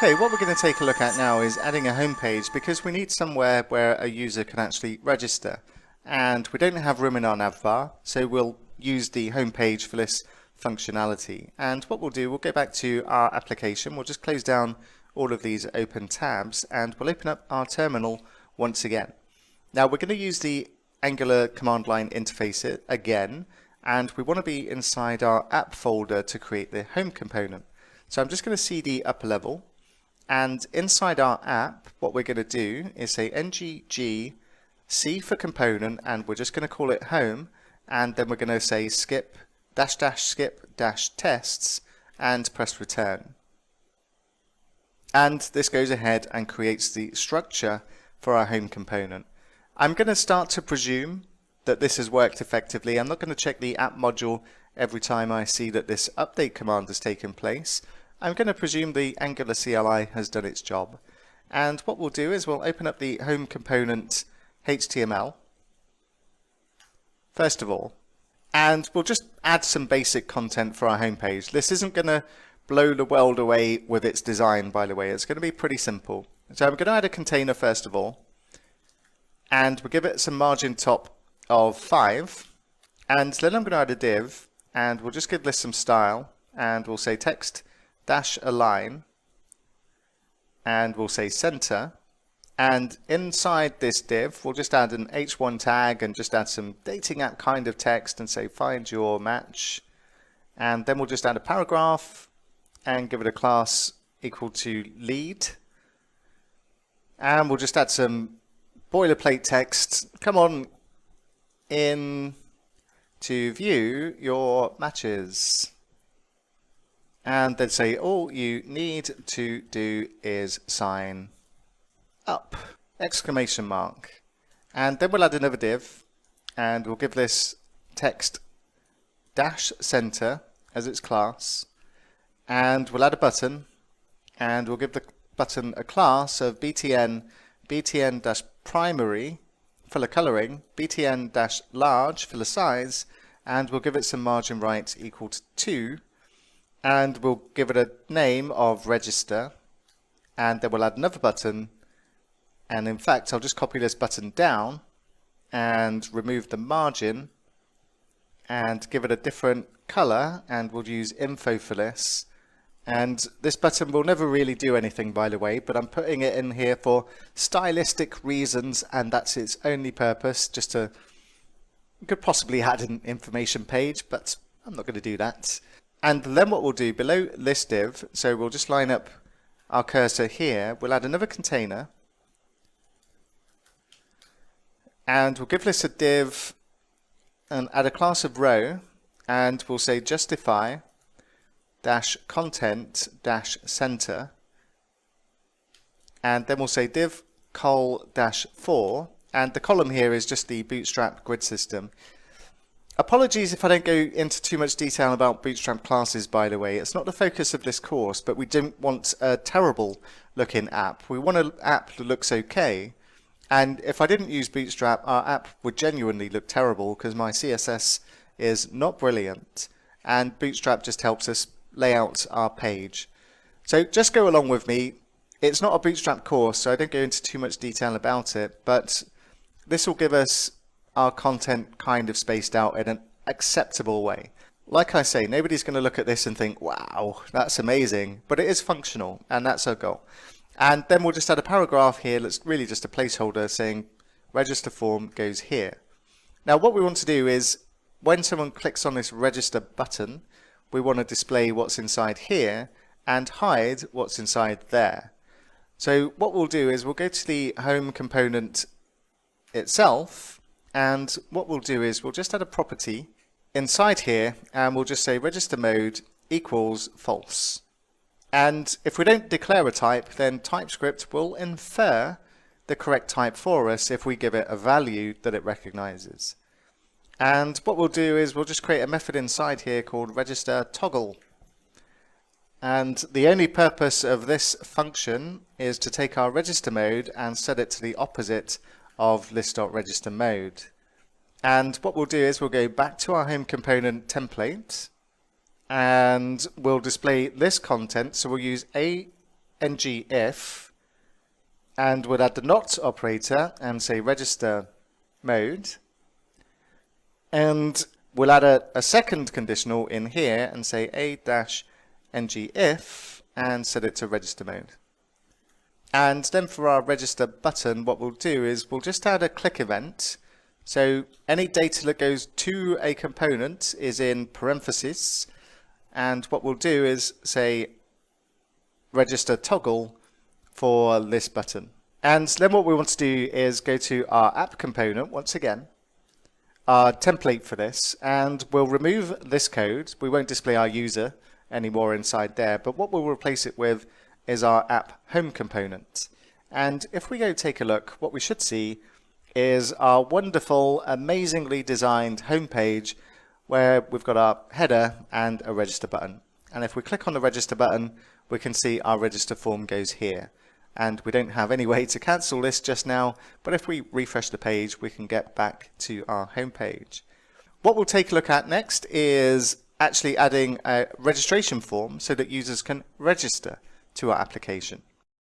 Okay, what we're going to take a look at now is adding a home page because we need somewhere where a user can actually register. And we don't have room in our navbar, so we'll use the home page for this functionality. And what we'll do, we'll go back to our application, we'll just close down all of these open tabs and we'll open up our terminal once again. Now we're going to use the Angular command line interface again, and we want to be inside our app folder to create the home component. So I'm just going to cd upper level, and inside our app what we're going to do is say ngg c for component, and we're just going to call it home, and then we're going to say skip skip tests and press return. And this goes ahead and creates the structure for our home component. I'm going to start to presume that this has worked effectively. I'm not going to check the app module every time I see that this update command has taken place. I'm going to presume the Angular CLI has done its job. And what we'll do is we'll open up the home component HTML first of all, and we'll just add some basic content for our home page. This isn't going to blow the world away with its design, by the way. It's going to be pretty simple. So I'm going to add a container first of all, and we'll give it some margin top of 5, and then I'm going to add a div, and we'll just give this some style, and we'll say text dash align, and we'll say center, and inside this div we'll just add an h1 tag and just add some dating app kind of text and say find your match, and then we'll just add a paragraph and give it a class equal to lead, and we'll just add some boilerplate text, come on in to view your matches, and then say all you need to do is sign up, exclamation mark. And then we'll add another div, and we'll give this text dash center as its class, and we'll add a button, and we'll give the button a class of btn dash primary for the coloring, btn dash large for the size, and we'll give it some margin right equal to 2, and we'll give it a name of register, and then we'll add another button, and in fact I'll just copy this button down and remove the margin and give it a different color, and we'll use info for this. And this button will never really do anything, by the way, but I'm putting it in here for stylistic reasons, and that's its only purpose. Just to, you could possibly add an information page, but I'm not going to do that. And then what we'll do below this div, so we'll just line up our cursor here, we'll add another container, and we'll give this a div and add a class of row, and we'll say justify dash content dash center, and then we'll say div col dash 4, and the column here is just the Bootstrap grid system. Apologies if I don't go into too much detail about Bootstrap classes, by the way. It's not the focus of this course, but we don't want a terrible looking app. We want an app that looks okay, and if I didn't use Bootstrap, our app would genuinely look terrible because my CSS is not brilliant, and Bootstrap just helps us lay out our page. So just go along with me. It's not a Bootstrap course, so I don't go into too much detail about it, but this will give us our content kind of spaced out in an acceptable way. Like I say, nobody's going to look at this and think, wow, that's amazing, but it is functional, and that's our goal. And then we'll just add a paragraph here that's really just a placeholder saying register form goes here. Now what we want to do is when someone clicks on this register button, we want to display what's inside here and hide what's inside there. So what we'll do is we'll go to the home component itself, and what we'll do is we'll just add a property inside here, and we'll just say register mode equals false. And if we don't declare a type, then TypeScript will infer the correct type for us if we give it a value that it recognizes. And what we'll do is we'll just create a method inside here called register toggle. And the only purpose of this function is to take our register mode and set it to the opposite of list.register mode. And what we'll do is we'll go back to our home component template, and we'll display this content. So we'll use ngIf, and we'll add the not operator and say register mode, and we'll add a second conditional in here and say a-ngIf and set it to register mode. And then for our register button, what we'll do is we'll just add a click event. So any data that goes to a component is in parentheses, and what we'll do is say register toggle for this button. And then what we want to do is go to our app component once again, our template for this, and we'll remove this code. We won't display our user anymore inside there, but what we'll replace it with is our app home component. And if we go take a look, what we should see is our wonderful, amazingly designed home page where we've got our header and a register button. And if we click on the register button, we can see our register form goes here. And we don't have any way to cancel this just now, but if we refresh the page, we can get back to our home page. What we'll take a look at next is actually adding a registration form so that users can register to our application.